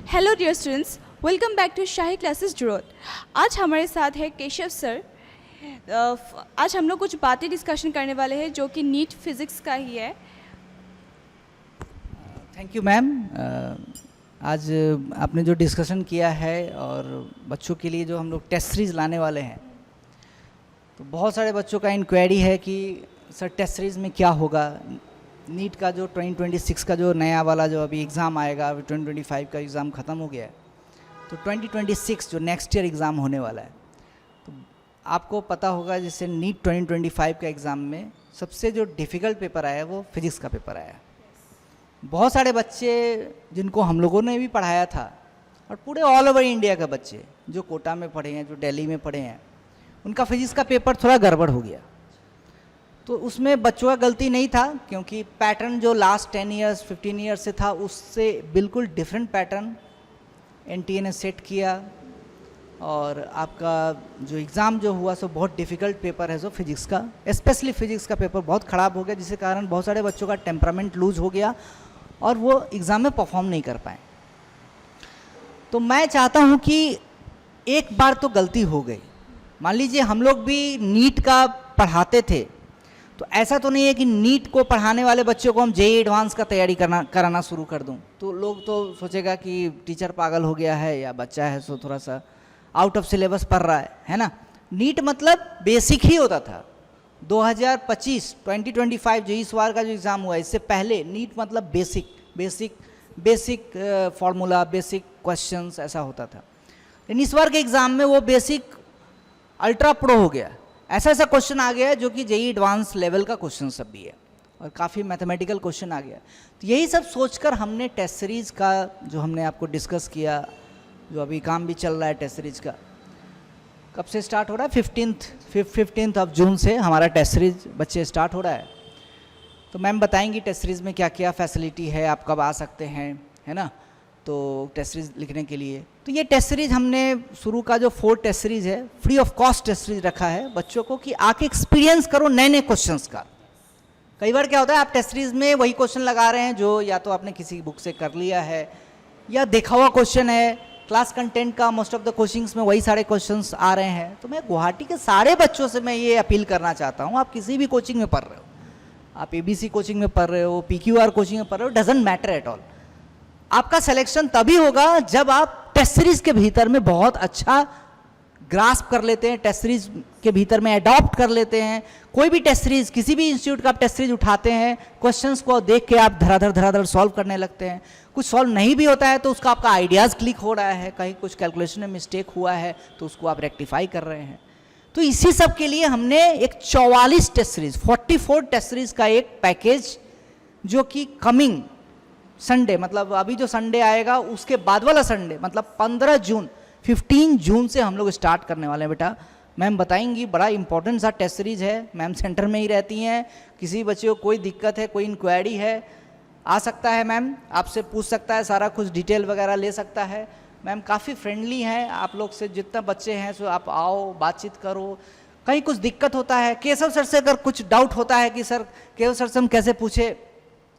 Hello dear students, welcome back to Shahi classes जरूरत। आज हमारे साथ है केशव सर। आज हम लोग कुछ बातें डिस्कशन करने वाले हैं जो कि नीट फिज़िक्स का ही है। Thank you ma'am. आज आपने जो डिस्कशन किया है और बच्चों के लिए जो हम लोग टेस्ट सीरीज़ लाने वाले हैं, तो बहुत सारे बच्चों का इंक्वायरी है कि सर टेस्ट सीरीज़ में क्या होगा। नीट का जो 2026 का जो नया वाला जो अभी एग्ज़ाम आएगा, अभी 2025 का एग्ज़ाम ख़त्म हो गया है, तो 2026 जो नेक्स्ट ईयर एग्ज़ाम होने वाला है, तो आपको पता होगा जैसे नीट 2025 का एग्ज़ाम में सबसे जो डिफ़िकल्ट पेपर आया है वो फिज़िक्स का पेपर आया है। बहुत सारे बच्चे जिनको हम लोगों ने भी पढ़ाया था और पूरे ऑल ओवर इंडिया के बच्चे जो कोटा में पढ़े हैं, जो दिल्ली में पढ़े हैं, उनका फिज़िक्स का पेपर थोड़ा गड़बड़ हो गया। तो उसमें बच्चों का गलती नहीं था, क्योंकि पैटर्न जो लास्ट 10 ईयर्स 15 ईयर्स से था उससे बिल्कुल डिफरेंट पैटर्न एनटीए ने सेट किया। और आपका जो एग्ज़ाम जो हुआ सो बहुत डिफ़िकल्ट पेपर है, जो फिज़िक्स का, स्पेशली फिज़िक्स का पेपर बहुत ख़राब हो गया, जिसके कारण बहुत सारे बच्चों का टेम्परामेंट लूज़ हो गया और वो एग्ज़ाम में परफॉर्म नहीं कर पाए। तो मैं चाहता हूँ कि एक बार तो गलती हो गई, मान लीजिए हम लोग भी नीट का पढ़ाते थे, तो ऐसा तो नहीं है कि नीट को पढ़ाने वाले बच्चों को हम जेईई एडवांस का तैयारी कराना शुरू कर दूं, तो लोग तो सोचेगा कि टीचर पागल हो गया है या बच्चा है सो थोड़ा सा आउट ऑफ सिलेबस पढ़ रहा है ना। नीट मतलब बेसिक ही होता था। 2025 जो इस बार का जो एग्ज़ाम हुआ, इससे पहले नीट मतलब बेसिक फार्मूला, बेसिक क्वेश्चंस ऐसा होता था। लेकिन इस बार के एग्ज़ाम में वो बेसिक अल्ट्रा प्रो हो गया। ऐसा क्वेश्चन आ गया है जो कि जेईई एडवांस लेवल का क्वेश्चन सब भी है और काफ़ी मैथमेटिकल क्वेश्चन आ गया। तो यही सब सोचकर हमने टेस्ट सीरीज़ का जो हमने आपको डिस्कस किया, जो अभी काम भी चल रहा है टेस्ट सीरीज़ का, कब से स्टार्ट हो रहा है? 15 जून से हमारा टेस्ट सीरीज़ बच्चे स्टार्ट हो रहा है। तो मैम बताएंगी टेस्ट सीरीज़ में क्या क्या फैसिलिटी है, आप कब आ सकते हैं, है ना, तो टेस्ट सीरीज़ लिखने के लिए। तो ये टेस्ट सीरीज़ हमने शुरू का जो 4 टेस्ट सीरीज़ है, free of cost test series रखा है बच्चों को कि आके एक्सपीरियंस करो नए नए क्वेश्चंस का। कई बार क्या होता है, आप टेस्ट सीरीज़ में वही क्वेश्चन लगा रहे हैं जो या तो आपने किसी बुक से कर लिया है या देखा हुआ क्वेश्चन है, क्लास कंटेंट का मोस्ट ऑफ द कोचिंग्स में वही सारे क्वेश्चंस आ रहे हैं। तो मैं गुवाहाटी के सारे बच्चों से मैं ये अपील करना चाहता हूँ, आप किसी भी कोचिंग में पढ़ रहे हो, आप ABC कोचिंग में पढ़ रहे हो, PQR कोचिंग में पढ़ रहे हो, डजेंट मैटर एट ऑल, आपका सिलेक्शन तभी होगा जब आप टेस्ट सीरीज के भीतर में बहुत अच्छा ग्रास्प कर लेते हैं, टेस्ट सीरीज के भीतर में अडॉप्ट कर लेते हैं। कोई भी टेस्ट सीरीज, किसी भी इंस्टीट्यूट का आप टेस्ट सीरीज उठाते हैं, क्वेश्चंस को देख के आप धराधर सॉल्व करने लगते हैं। कुछ सॉल्व नहीं भी होता है तो उसका आपका आइडियाज़ क्लिक हो रहा है, कहीं कुछ कैलकुलेशन में मिस्टेक हुआ है तो उसको आप रेक्टिफाई कर रहे हैं। तो इसी सब के लिए हमने एक 44 टेस्ट सीरीज, 44 टेस्ट सीरीज का एक पैकेज, जो कि कमिंग संडे, मतलब अभी जो संडे आएगा उसके बाद वाला संडे, मतलब 15 जून से हम लोग स्टार्ट करने वाले हैं। बेटा मैम बताएंगी, बड़ा इंपॉर्टेंट सा टेस्ट सीरीज है, मैम सेंटर में ही रहती हैं, किसी बच्चे को कोई दिक्कत है, कोई इंक्वायरी है, आ सकता है मैम, आपसे पूछ सकता है, सारा कुछ डिटेल वगैरह ले सकता है। मैम काफ़ी फ्रेंडली हैं आप लोग से, जितना बच्चे हैं सो आप आओ, बातचीत करो। कहीं कुछ दिक्कत होता है, केशव सर से अगर कुछ डाउट होता है कि सर केशव सर से हम कैसे पूछे,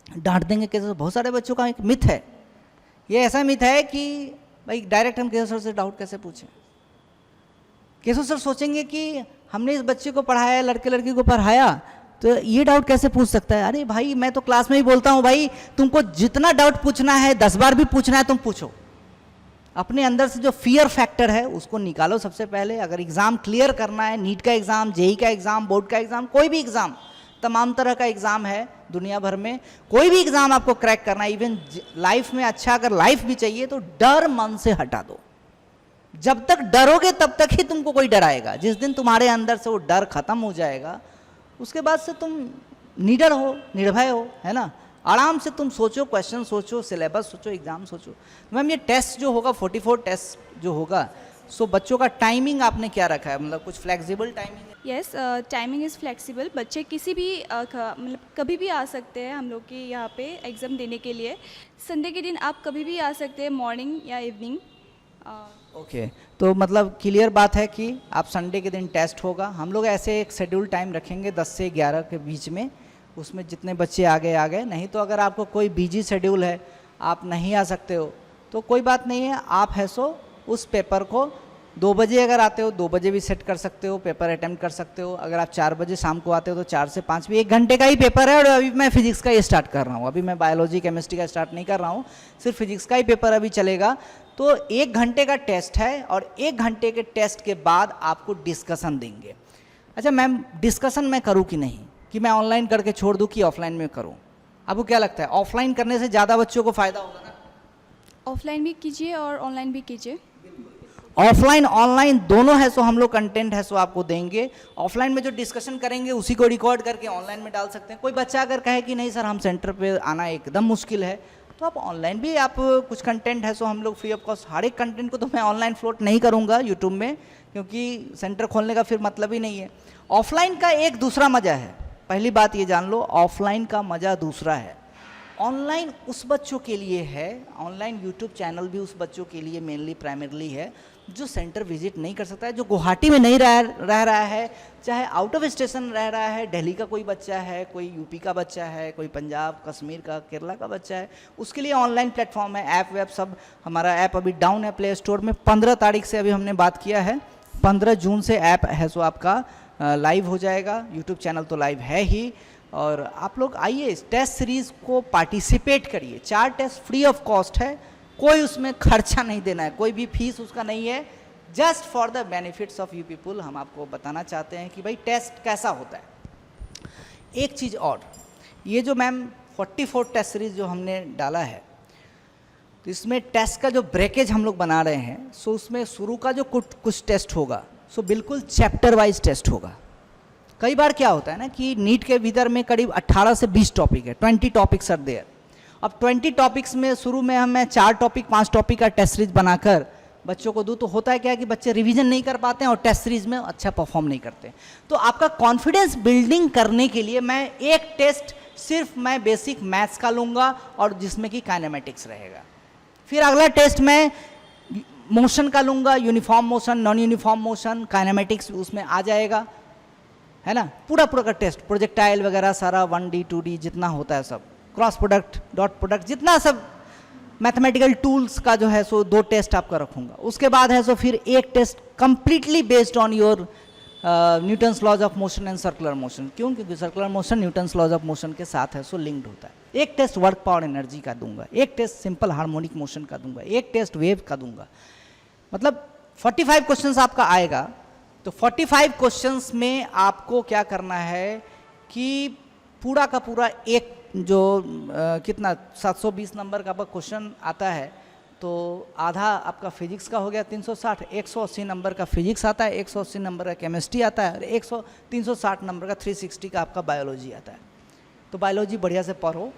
डांट देंगे केशव। बहुत सारे बच्चों का एक मिथ है, ये ऐसा मिथ है कि भाई डायरेक्ट हम केशव सर से डाउट कैसे पूछें। केशव सर सोचेंगे कि हमने इस बच्चे को पढ़ाया, लड़के लड़की को पढ़ाया, तो ये डाउट कैसे पूछ सकता है। अरे भाई मैं तो क्लास में ही बोलता हूँ, भाई तुमको जितना डाउट पूछना है 10 बार भी पूछना है तुम पूछो। अपने अंदर से जो फियर फैक्टर है उसको निकालो सबसे पहले। अगर एग्ज़ाम क्लियर करना है, नीट का एग्ज़ाम, जेईई का एग्ज़ाम, बोर्ड का एग्ज़ाम, कोई भी एग्ज़ाम, तमाम तरह का एग्ज़ाम है दुनिया भर में, कोई भी एग्ज़ाम आपको क्रैक करना है, इवन लाइफ में अच्छा अगर लाइफ भी चाहिए तो डर मन से हटा दो। जब तक डरोगे तब तक ही तुमको कोई डराएगा। जिस दिन तुम्हारे अंदर से वो डर खत्म हो जाएगा, उसके बाद से तुम निडर हो, निर्भय हो, है ना, आराम से तुम सोचो, क्वेश्चन सोचो, सिलेबस सोचो, एग्ज़ाम सोचो। मैम ये टेस्ट जो होगा 44 टेस्ट जो होगा, सो बच्चों का टाइमिंग आपने क्या रखा है, मतलब कुछ flexible timing? Yes, timing is flexible. बच्चे किसी भी मतलब कभी भी आ सकते हैं हम लोग के यहाँ पे एग्ज़ाम देने के लिए। संडे के दिन आप कभी भी आ सकते हैं, मॉर्निंग या इवनिंग। ओके, तो मतलब क्लियर बात है कि आप संडे के दिन टेस्ट होगा। हम लोग ऐसे एक शेड्यूल टाइम रखेंगे 10 से 11 के बीच में, उसमें जितने बच्चे आ गए, नहीं तो अगर आपको कोई बिजी शेड्यूल है, आप नहीं आ सकते हो, तो कोई बात नहीं है, आप है सो उस पेपर को 2 बजे अगर आते हो 2 बजे भी सेट कर सकते हो, पेपर अटेम्प्ट कर सकते हो। अगर आप 4 बजे शाम को आते हो तो 4 से 5 भी 1 घंटे का ही पेपर है। और अभी मैं फिजिक्स का ही स्टार्ट कर रहा हूँ, अभी मैं बायोलॉजी केमिस्ट्री का स्टार्ट नहीं कर रहा हूँ, सिर्फ फिजिक्स का ही पेपर अभी चलेगा। तो 1 घंटे का टेस्ट है और 1 घंटे के टेस्ट के बाद आपको डिस्कशन देंगे। अच्छा मैम, डिस्कशन मैं करूँ कि नहीं, कि मैं ऑनलाइन करके छोड़ दूँ कि ऑफलाइन में करूँ? आपको क्या लगता है, ऑफलाइन करने से ज़्यादा बच्चों को फ़ायदा होगा ना? ऑफलाइन भी कीजिए और ऑनलाइन भी कीजिए। ऑफलाइन ऑनलाइन दोनों है सो हम लोग कंटेंट है सो आपको देंगे। ऑफलाइन में जो डिस्कशन करेंगे उसी को रिकॉर्ड करके ऑनलाइन में डाल सकते हैं। कोई बच्चा अगर कहे कि नहीं सर हम सेंटर पे आना एकदम मुश्किल है, तो आप ऑनलाइन भी आप कुछ कंटेंट है सो हम लोग फ्री ऑफ कॉस्ट, हर एक कंटेंट को तो मैं ऑनलाइन फ्लोट नहीं करूँगा यूट्यूब में, क्योंकि सेंटर खोलने का फिर मतलब ही नहीं है। ऑफलाइन का एक दूसरा मज़ा है, पहली बात ये जान लो, ऑफलाइन का मज़ा दूसरा है। ऑनलाइन उस बच्चों के लिए है, ऑनलाइन यूट्यूब चैनल भी उस बच्चों के लिए मेनली प्राइमरली है जो सेंटर विजिट नहीं कर सकता है, जो गुवाहाटी में नहीं रह रहा है, चाहे आउट ऑफ स्टेशन रह रहा है, दिल्ली का कोई बच्चा है, कोई यूपी का बच्चा है, कोई पंजाब कश्मीर का केरला का बच्चा है, उसके लिए ऑनलाइन प्लेटफॉर्म है। ऐप वेब सब, हमारा ऐप अभी डाउन है प्ले स्टोर में। 15 तारीख से अभी हमने बात किया है, 15 जून से ऐप है सो आपका लाइव हो जाएगा। यूट्यूब चैनल तो लाइव है ही, और आप लोग आइए इस टेस्ट सीरीज़ को पार्टिसिपेट करिए। 4 टेस्ट फ्री ऑफ कॉस्ट है, कोई उसमें खर्चा नहीं देना है, कोई भी फीस उसका नहीं है, just for the benefits of you people. हम आपको बताना चाहते हैं कि भाई टेस्ट कैसा होता है। एक चीज़ और, ये जो मैम 44 टेस्ट सीरीज़ जो हमने डाला है, तो इसमें टेस्ट का जो ब्रेकेज हम लोग बना रहे हैं, सो उसमें शुरू का जो कुछ टेस्ट होगा सो बिल्कुल चैप्टर वाइज टेस्ट होगा। कई बार क्या होता है ना कि नीट के भीतर में करीब 18 से 20 टॉपिक है, 20 टॉपिक्स आर देयर। अब 20 टॉपिक्स में शुरू में मैं 4 टॉपिक 5 टॉपिक का टेस्ट सीरीज बनाकर बच्चों को दूँ, तो होता है क्या कि बच्चे रिवीजन नहीं कर पाते हैं और टेस्ट सीरीज में अच्छा परफॉर्म नहीं करते। तो आपका कॉन्फिडेंस बिल्डिंग करने के लिए मैं एक टेस्ट सिर्फ मैं बेसिक मैथ्स का लूँगा और जिसमें कि काइनेमेटिक्स रहेगा। फिर अगला टेस्ट मैं मोशन का लूँगा, uniform motion, non uniform motion, kinematics उसमें आ जाएगा, है ना। पूरा का टेस्ट, प्रोजेक्टाइल वगैरह सारा 1D 2D जितना होता है सब, क्रॉस प्रोडक्ट, डॉट प्रोडक्ट, जितना सब मैथमेटिकल टूल्स का जो है सो 2 टेस्ट आपका रखूँगा। उसके बाद है सो फिर एक test completely based on your Newton's laws of motion and circular motion. क्यों? क्योंकि circular motion Newton's laws of motion के साथ है सो लिंक्ड होता है। एक टेस्ट वर्क पावर एनर्जी का दूंगा, एक टेस्ट सिंपल हार्मोनिक मोशन का दूंगा, एक टेस्ट वेव का दूंगा। मतलब 45 क्वेश्चंस आपका आएगा। तो 45 क्वेश्चंस में आपको क्या करना है कि पूरा का पूरा एक जो कितना 720 नंबर का क्वेश्चन आता है, तो आधा आपका फिजिक्स का हो गया 360, 180 नंबर का फिजिक्स आता है, 180 नंबर का केमिस्ट्री आता है, और 360 नंबर का 360 का आपका बायोलॉजी आता है। तो बायोलॉजी बढ़िया से पढ़ो,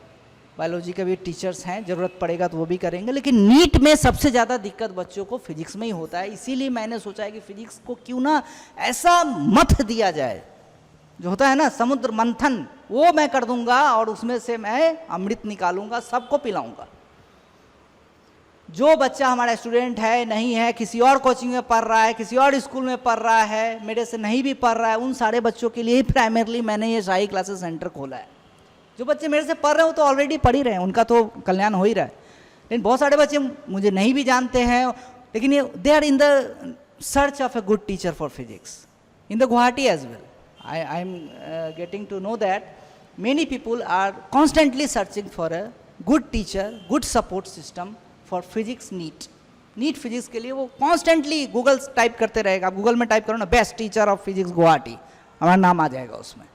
बायोलॉजी के भी टीचर्स हैं, ज़रूरत पड़ेगा तो वो भी करेंगे। लेकिन नीट में सबसे ज़्यादा दिक्कत बच्चों को फिजिक्स में ही होता है, इसीलिए मैंने सोचा है कि फिजिक्स को क्यों ना ऐसा मथ दिया जाए, जो होता है ना समुद्र मंथन, वो मैं कर दूंगा और उसमें से मैं अमृत निकालूंगा, सबको पिलाऊंगा। जो बच्चा हमारा स्टूडेंट है, नहीं है, किसी और कोचिंग में पढ़ रहा है, किसी और स्कूल में पढ़ रहा है, मेरे से नहीं भी पढ़ रहा है, उन सारे बच्चों के लिए ही प्राइमरली मैंने ये शाही क्लासेस सेंटर खोला है। जो बच्चे मेरे से पढ़ रहे हो तो ऑलरेडी पढ़ ही रहे हैं, उनका तो कल्याण हो ही रहा है। लेकिन बहुत सारे बच्चे मुझे नहीं भी जानते हैं, लेकिन ये they are in the search of a good teacher for physics in the Guwahati as well. I am getting to know that many people are constantly searching for a good teacher, good support system for physics NEET. NEET physics के लिए वो constantly Google type करते रहेगा। आप Google में type करो ना best teacher of physics Guwahati, हमारा नाम आ जाएगा उसमें,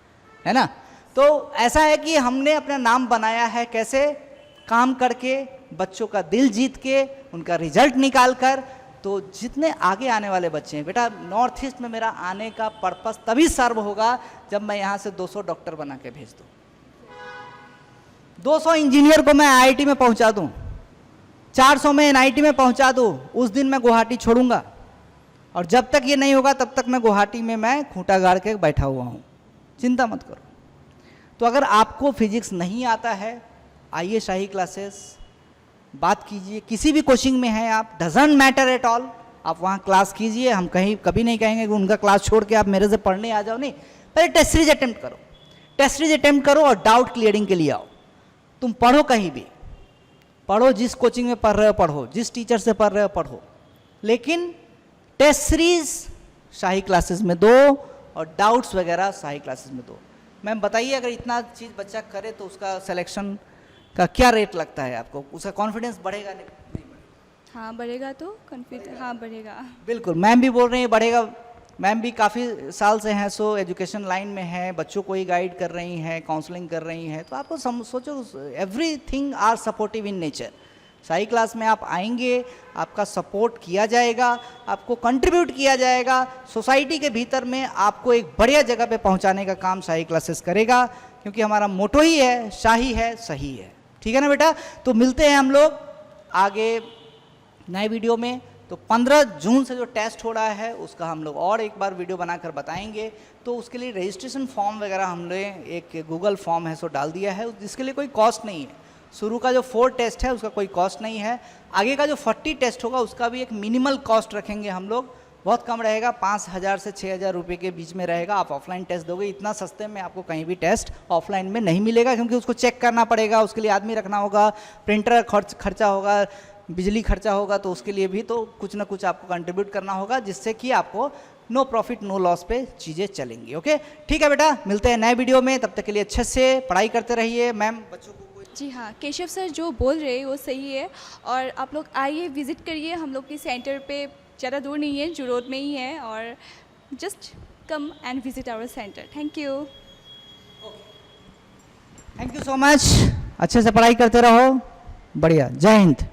है ना। तो ऐसा है कि हमने अपना नाम बनाया है कैसे, काम करके, बच्चों का दिल जीत के, उनका रिजल्ट निकाल कर। तो जितने आगे आने वाले बच्चे हैं बेटा, नॉर्थ ईस्ट में मेरा आने का पर्पस तभी सर्व होगा जब मैं यहाँ से 200 डॉक्टर बना के भेज दूँ, 200 इंजीनियर को मैं आईआईटी में पहुँचा दूँ, 400 में एनआईटी में पहुँचा दूँ। उस दिन मैं गुवाहाटी छोड़ूंगा, और जब तक ये नहीं होगा तब तक मैं गुवाहाटी में मैं खूंटा गाड़ के बैठा हुआ हूँ, चिंता मत करो। तो अगर आपको फिजिक्स नहीं आता है, आइए शाही क्लासेस, बात कीजिए, किसी भी कोचिंग में हैं आप, डजंट मैटर एट ऑल, आप वहाँ क्लास कीजिए। हम कभी नहीं कहेंगे कि उनका क्लास छोड़ के आप मेरे से पढ़ने आ जाओ, नहीं। पहले टेस्ट सीरीज अटेम्प्ट करो, टेस्ट सीरीज अटेम्प्ट करो और डाउट क्लियरिंग के लिए आओ। तुम पढ़ो कहीं भी, पढ़ो, जिस कोचिंग में पढ़ रहे हो पढ़ो, जिस टीचर से पढ़ रहे हो पढ़ो, लेकिन टेस्ट सीरीज शाही क्लासेस में दो और डाउट्स वगैरह शाही क्लासेस में दो। मैम बताइए, अगर इतना चीज़ बच्चा करे तो उसका सिलेक्शन का क्या रेट लगता है आपको? उसका कॉन्फिडेंस बढ़ेगा नहीं बढ़ेगा? हाँ बढ़ेगा तो कॉन्फिडेंस, हाँ बढ़ेगा। बिल्कुल, मैम भी बोल रही हैं बढ़ेगा। मैम भी काफ़ी साल से हैं, सो एजुकेशन लाइन में हैं, बच्चों को ही गाइड कर रही हैं, काउंसलिंग कर रही हैं, तो आपको सोचो everything are supportive in nature. Shahi class में आप आएंगे, आपका सपोर्ट किया जाएगा, आपको कंट्रीब्यूट किया जाएगा, सोसाइटी के भीतर में आपको एक बढ़िया जगह पे पहुंचाने का काम शाही क्लासेस करेगा, क्योंकि हमारा मोटो ही है शाही है सही है। ठीक है ना बेटा? तो मिलते हैं हम लोग आगे नए वीडियो में। तो 15 जून से जो टेस्ट हो रहा है उसका हम लोग और एक बार वीडियो बनाकर बताएंगे। तो उसके लिए रजिस्ट्रेशन फॉर्म वगैरह हमने एक गूगल फॉर्म है सो डाल दिया है, जिसके लिए कोई कॉस्ट नहीं है। शुरू का जो 4 टेस्ट है उसका कोई कॉस्ट नहीं है, आगे का जो 40 टेस्ट होगा उसका भी एक मिनिमल कॉस्ट रखेंगे हम लोग, बहुत कम रहेगा, 5,000 से 6,000 रुपये के बीच में रहेगा। आप ऑफलाइन टेस्ट दोगे, इतना सस्ते में आपको कहीं भी टेस्ट ऑफलाइन में नहीं मिलेगा, क्योंकि उसको चेक करना पड़ेगा, उसके लिए आदमी रखना होगा, प्रिंटर खर्चा होगा, बिजली खर्चा होगा, तो उसके लिए भी तो कुछ ना कुछ आपको कंट्रीब्यूट करना होगा, जिससे कि आपको नो प्रॉफिट नो लॉस पे चीज़ें चलेंगी। ओके, ठीक है बेटा, मिलते हैं नए वीडियो में, तब तक के लिए अच्छे से पढ़ाई करते रहिए। मैम बच्चों को जी हाँ, केशव सर जो बोल रहे हैं वो सही है, और आप लोग आइए, विज़िट करिए, हम लोग की सेंटर पे ज़्यादा दूर नहीं है, जू रोड में ही है, और just come and visit our centre. Thank you so much, अच्छे से पढ़ाई करते रहो, बढ़िया, जय हिंद।